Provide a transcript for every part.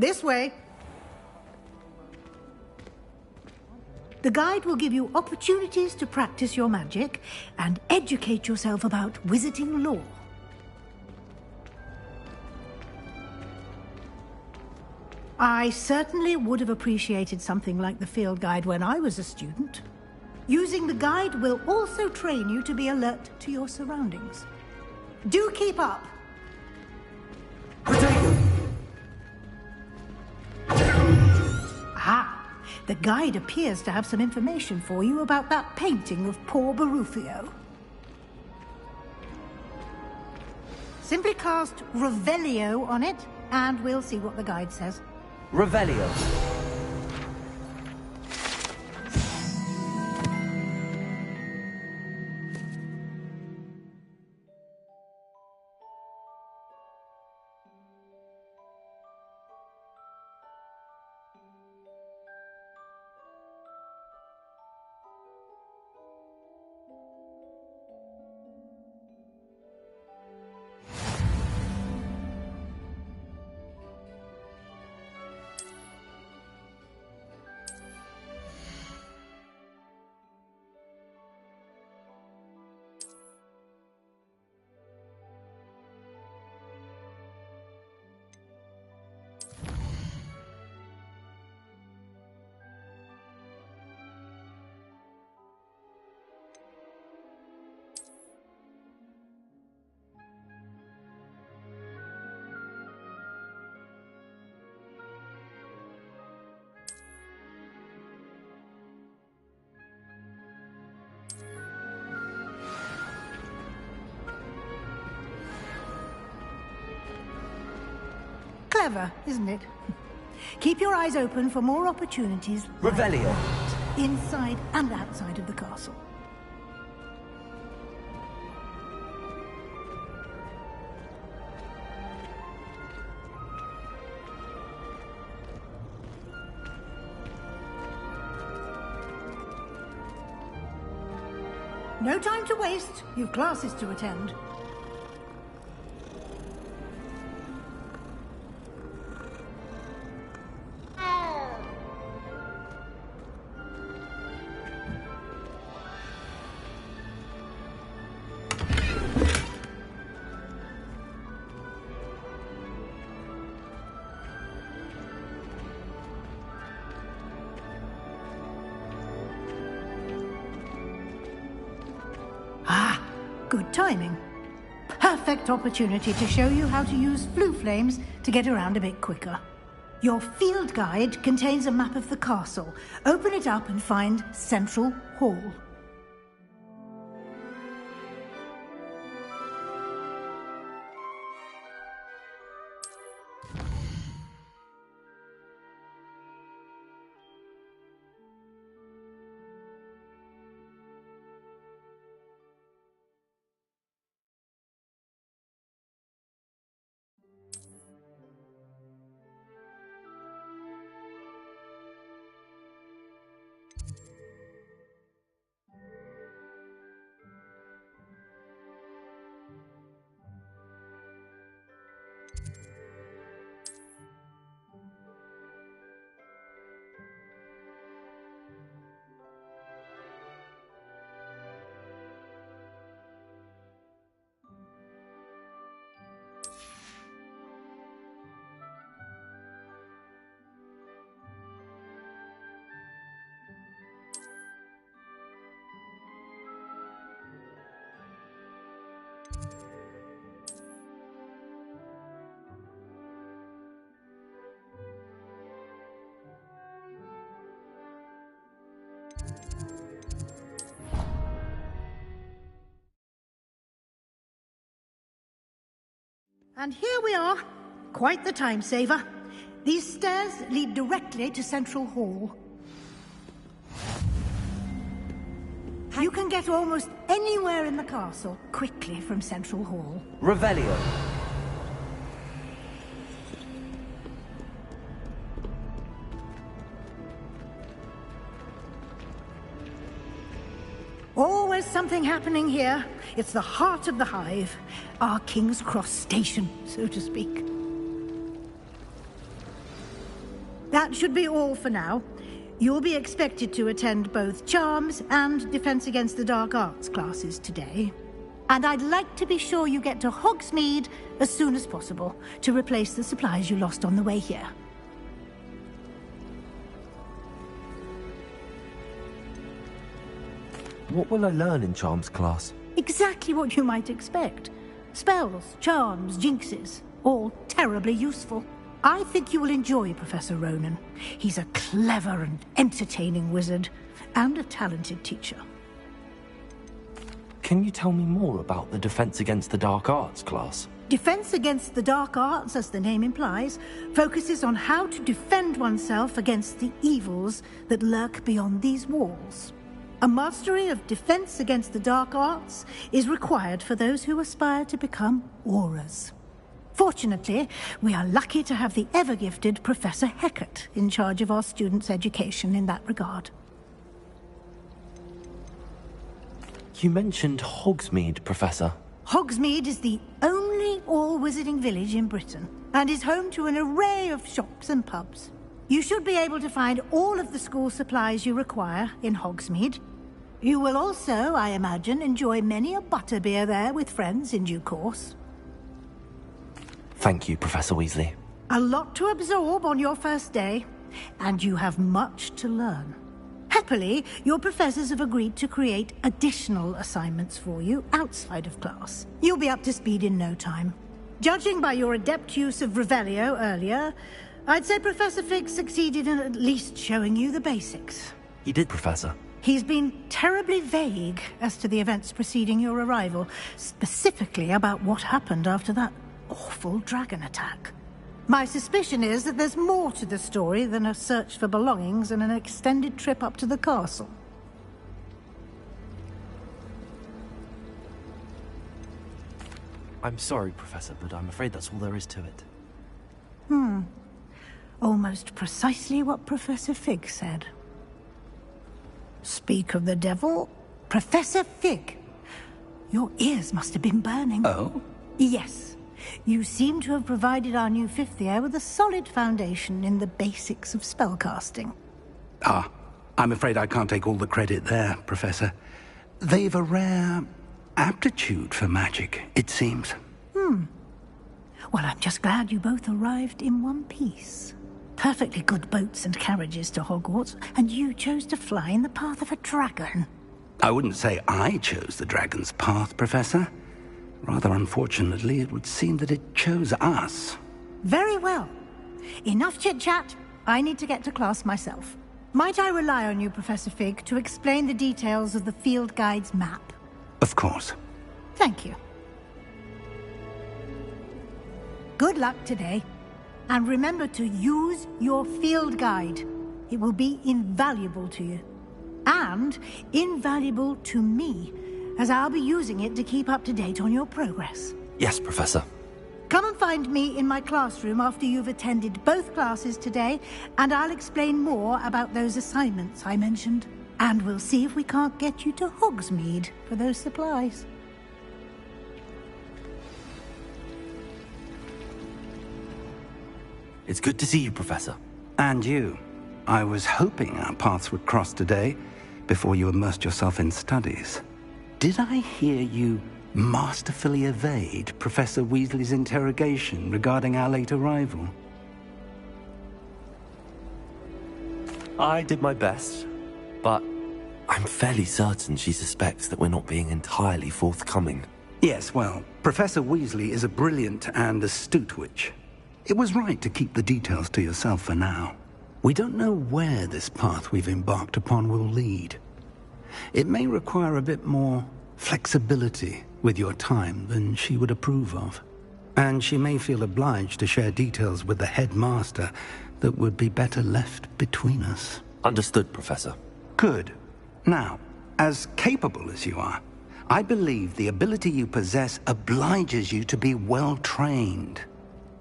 This way. The guide will give you opportunities to practice your magic and educate yourself about wizarding lore. I certainly would have appreciated something like the field guide when I was a student. Using the guide will also train you to be alert to your surroundings. Do keep up! Ah! The guide appears to have some information for you about that painting of poor Barufio. Simply cast Revelio on it, and we'll see what the guide says. Revelio. Clever, isn't it? Keep your eyes open for more opportunities like Revelio. that, inside and outside of the castle. No time to waste. You've classes to attend. Good timing. Perfect opportunity to show you how to use flue flames to get around a bit quicker. Your field guide contains a map of the castle. Open it up and find Central Hall. And here we are. Quite the time saver. These stairs lead directly to Central Hall. You can get almost anywhere in the castle quickly from Central Hall. Revelio. Always something happening here. It's the heart of the hive. Our King's Cross station, so to speak. That should be all for now. You'll be expected to attend both Charms and Defense Against the Dark Arts classes today. And I'd like to be sure you get to Hogsmeade as soon as possible to replace the supplies you lost on the way here. What will I learn in Charms class? Exactly what you might expect. Spells, charms, jinxes, all terribly useful. I think you will enjoy Professor Ronan. He's a clever and entertaining wizard, and a talented teacher. Can you tell me more about the Defense Against the Dark Arts class? Defense Against the Dark Arts, as the name implies, focuses on how to defend oneself against the evils that lurk beyond these walls. A mastery of Defense Against the Dark Arts is required for those who aspire to become Auras. Fortunately, we are lucky to have the ever-gifted Professor Hecat in charge of our students' education in that regard. You mentioned Hogsmeade, Professor. Hogsmeade is the only all-wizarding village in Britain, and is home to an array of shops and pubs. You should be able to find all of the school supplies you require in Hogsmeade. You will also, I imagine, enjoy many a butterbeer there with friends in due course. Thank you, Professor Weasley. A lot to absorb on your first day, and you have much to learn. Happily, your professors have agreed to create additional assignments for you outside of class. You'll be up to speed in no time. Judging by your adept use of Revelio earlier, I'd say Professor Fig succeeded in at least showing you the basics. He did, Professor. He's been terribly vague as to the events preceding your arrival, specifically about what happened after that awful dragon attack. My suspicion is that there's more to the story than a search for belongings and an extended trip up to the castle. I'm sorry, Professor, but I'm afraid that's all there is to it. Almost precisely what Professor Fig said. Speak of the devil, Professor Fig. Your ears must have been burning. Oh? Yes. You seem to have provided our new fifth year with a solid foundation in the basics of spellcasting. Ah, I'm afraid I can't take all the credit there, Professor. They've a rare aptitude for magic, it seems. Well, I'm just glad you both arrived in one piece. Perfectly good boats and carriages to Hogwarts, and you chose to fly in the path of a dragon. I wouldn't say I chose the dragon's path, Professor. Rather unfortunately, it would seem that it chose us. Very well. Enough chit-chat. I need to get to class myself. Might I rely on you, Professor Fig, to explain the details of the field guide's map? Of course. Thank you. Good luck today. And remember to use your field guide. It will be invaluable to you. And invaluable to me, as I'll be using it to keep up to date on your progress. Yes, Professor. Come and find me in my classroom after you've attended both classes today, and I'll explain more about those assignments I mentioned. And we'll see if we can't get you to Hogsmeade for those supplies. It's good to see you, Professor. And you. I was hoping our paths would cross today, before you immersed yourself in studies. Did I hear you masterfully evade Professor Weasley's interrogation regarding our late arrival? I did my best, but I'm fairly certain she suspects that we're not being entirely forthcoming. Yes, well, Professor Weasley is a brilliant and astute witch. It was right to keep the details to yourself for now. We don't know where this path we've embarked upon will lead. It may require a bit more flexibility with your time than she would approve of. And she may feel obliged to share details with the headmaster that would be better left between us. Understood, Professor. Good. Now, as capable as you are, I believe the ability you possess obliges you to be well trained.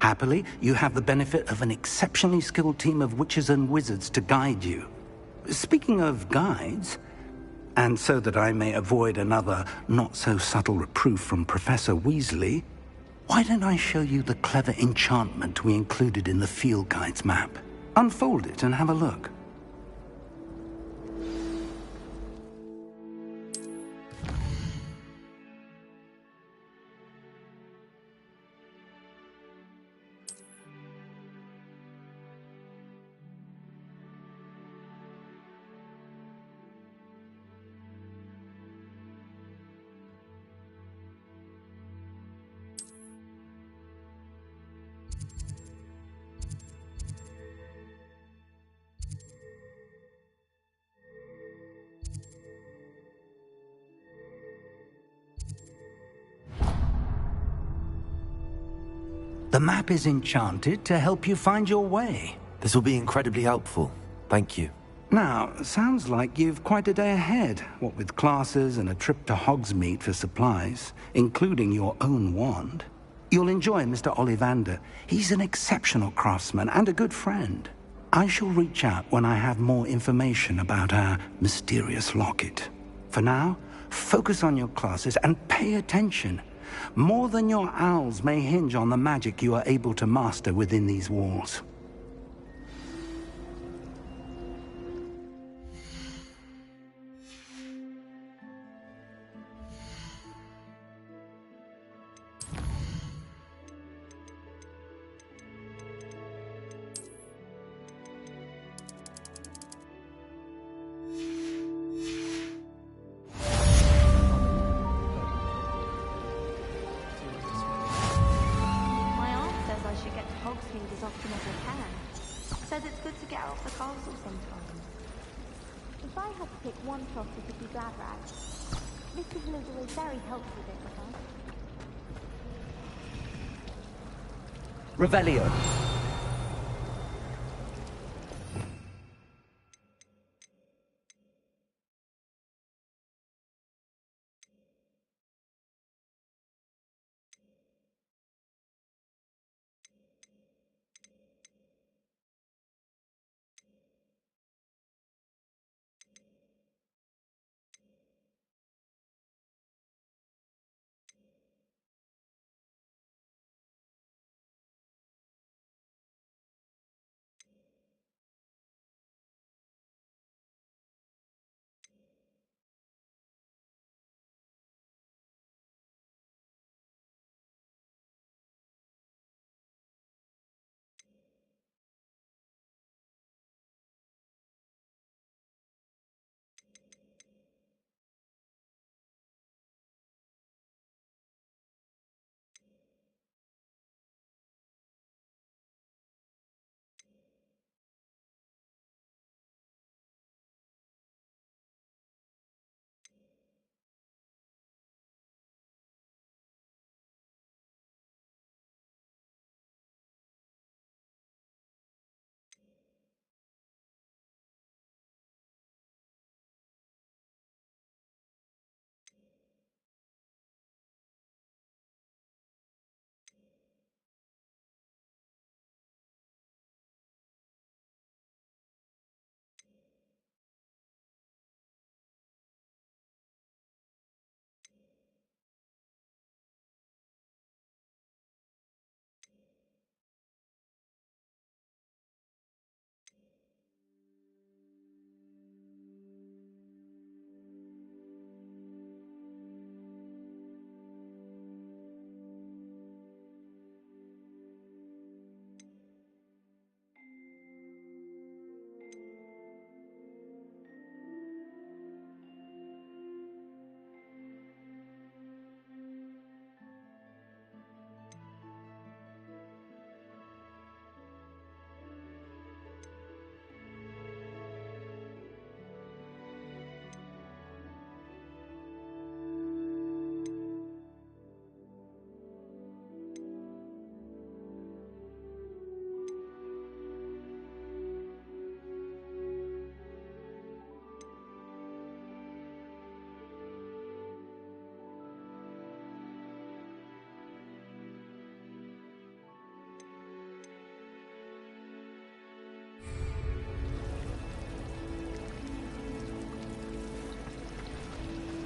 Happily, you have the benefit of an exceptionally skilled team of witches and wizards to guide you. Speaking of guides, and so that I may avoid another not-so-subtle reproof from Professor Weasley, why don't I show you the clever enchantment we included in the field guide's map? Unfold it and have a look. The map is enchanted to help you find your way. This will be incredibly helpful. Thank you. Now, sounds like you've quite a day ahead, what with classes and a trip to Hogsmeade for supplies, including your own wand. You'll enjoy Mr. Ollivander. He's an exceptional craftsman and a good friend. I shall reach out when I have more information about our mysterious locket. For now, focus on your classes and pay attention. More than your owls may hinge on the magic you are able to master within these walls. As often as I can. Says it's good to get off the castle sometimes. If I had to pick one topic, it'd be glad rags. Mr. Hill is always very helpful with it, Revelio.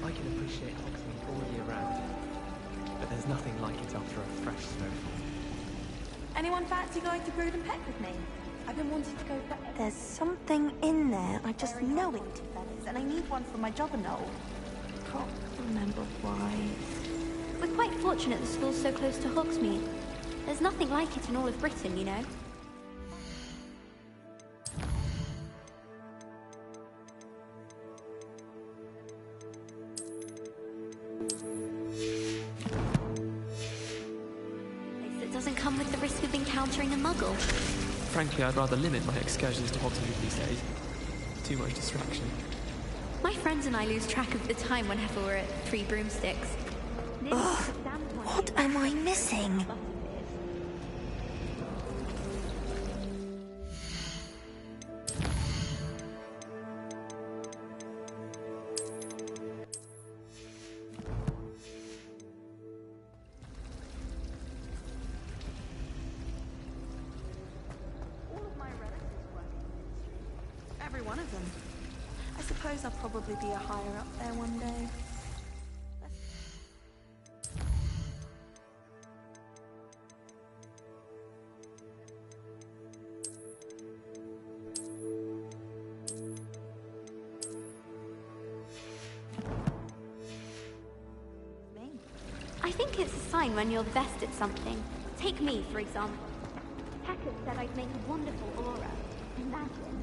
I can appreciate Hogsmeade all year round, but there's nothing like it after a fresh snowfall. Anyone fancy going to Brood and Peck with me? I've been wanting to go for... There's something in there. I just know it, feathers, and I need one for my jobberknoll. Can't remember why. We're quite fortunate the school's so close to Hogsmeade. There's nothing like it in all of Britain, you know. It doesn't come with the risk of encountering a muggle. Frankly, I'd rather limit my excursions to Hogsmeade these days. Too much distraction. My friends and I lose track of the time whenever we're at Three Broomsticks. Ugh, what am I missing? Every one of them. I suppose I'll probably be a higher up there one day. I think it's a sign when you're the best at something. Take me, for example. Hackett said I'd make a wonderful aura. Imagine.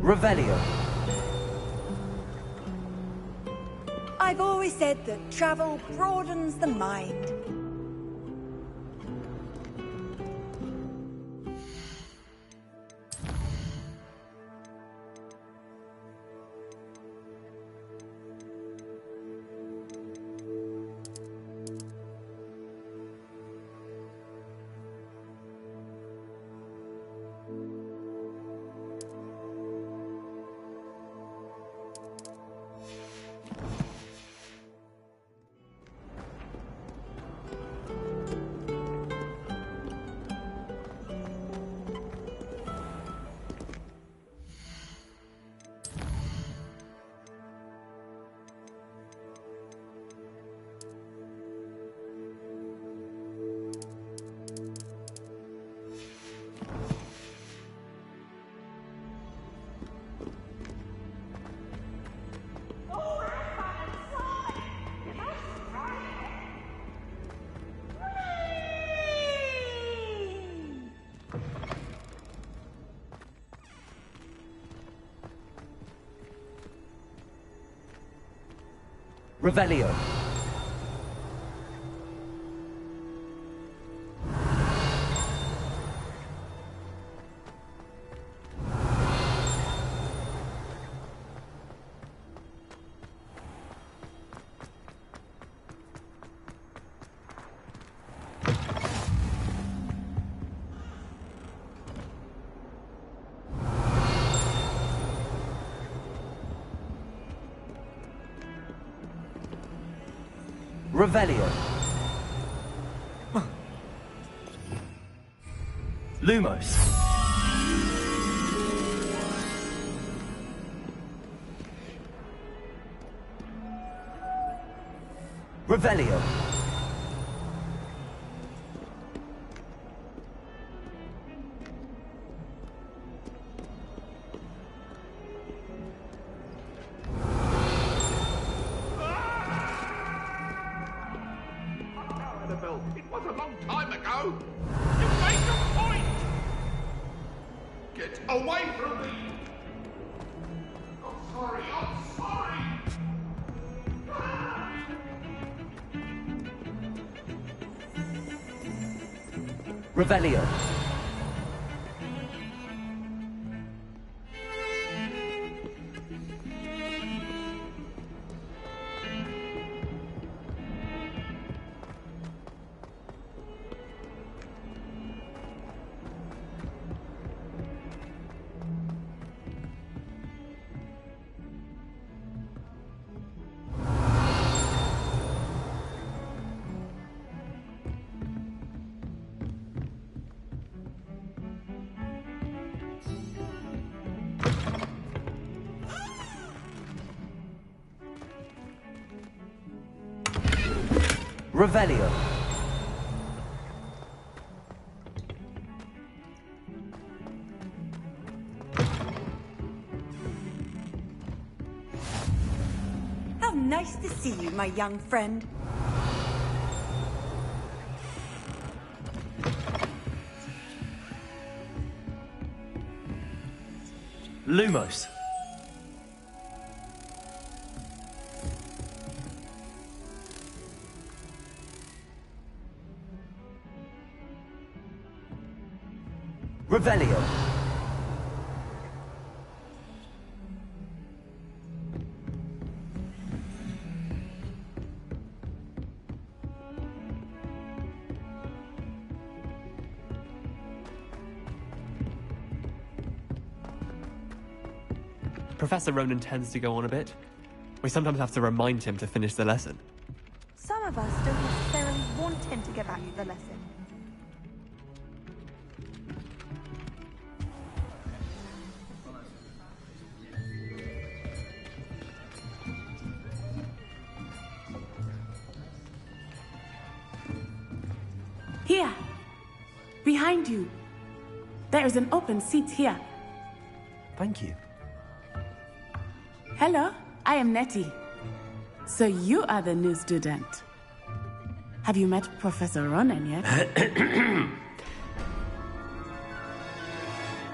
Revelio. I've always said that travel broadens the mind. Revelio. Revelio. Lumos. Revelio. It was a long time ago. You make a point. Get away from me. I'm sorry. I'm sorry. Revelio. Revelio. How nice to see you, my young friend. Lumos. Revelio. Professor Ronan tends to go on a bit. We sometimes have to remind him to finish the lesson. Some of us don't necessarily want him to get back to the lesson. Here. Behind you. There is an open seat here. Thank you. Hello, I am Nettie. So you are the new student. Have you met Professor Ronan yet?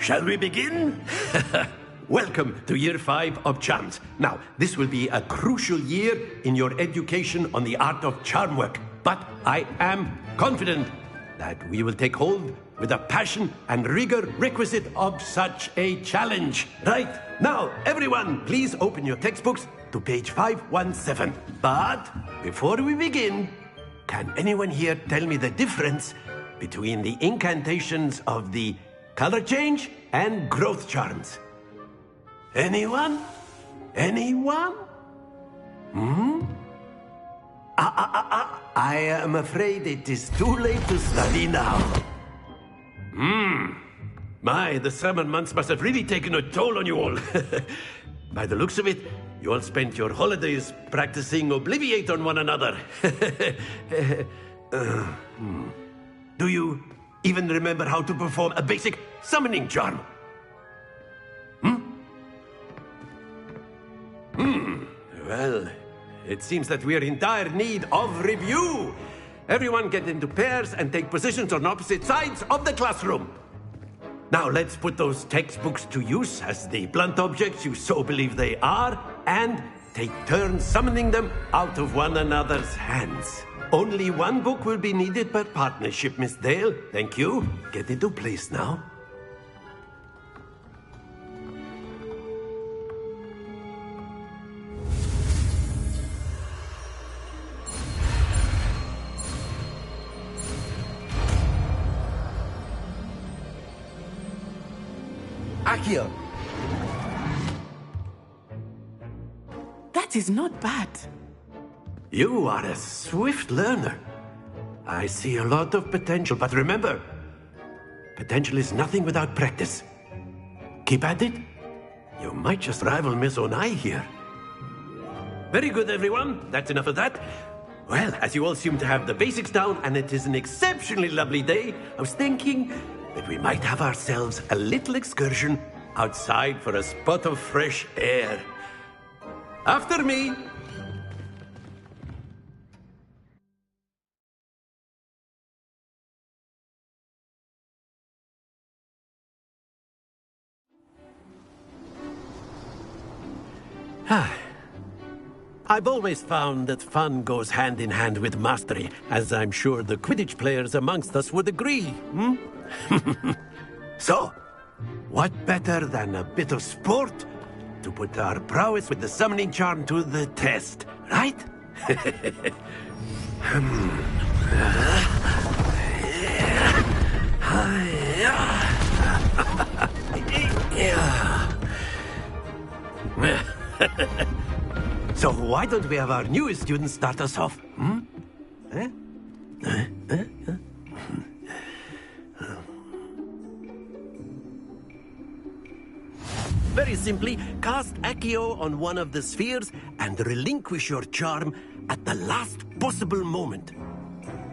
Shall we begin? Welcome to Year 5 of Charms. Now, this will be a crucial year in your education on the art of charm work. But I am confident that we will take hold with the passion and rigor requisite of such a challenge. Right, now, everyone, please open your textbooks to page 517. But before we begin, can anyone here tell me the difference between the incantations of the color change and growth charms? Anyone? Anyone? I am afraid it is too late to study now. My, the summer months must have really taken a toll on you all. By the looks of it, you all spent your holidays practicing Obliviate on one another. Do you even remember how to perform a basic summoning charm? Well, it seems that we are in dire need of review. Everyone get into pairs and take positions on opposite sides of the classroom. Now let's put those textbooks to use as the blunt objects you so believe they are, and take turns summoning them out of one another's hands. Only one book will be needed per partnership, Miss Dale. Thank you. Get into place now. Accio. That is not bad. You are a swift learner. I see a lot of potential, but remember, potential is nothing without practice. Keep at it. You might just rival Miss Onai here. Very good, everyone. That's enough of that. Well, as you all seem to have the basics down, and it is an exceptionally lovely day, I was thinking that we might have ourselves a little excursion outside for a spot of fresh air. After me. I've always found that fun goes hand in hand with mastery, as I'm sure the Quidditch players amongst us would agree. So, what better than a bit of sport to put our prowess with the summoning charm to the test, right? So why don't we have our newest student start us off? Very simply, cast Accio on one of the spheres and relinquish your charm at the last possible moment.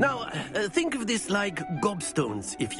Now, think of this like gobstones, if you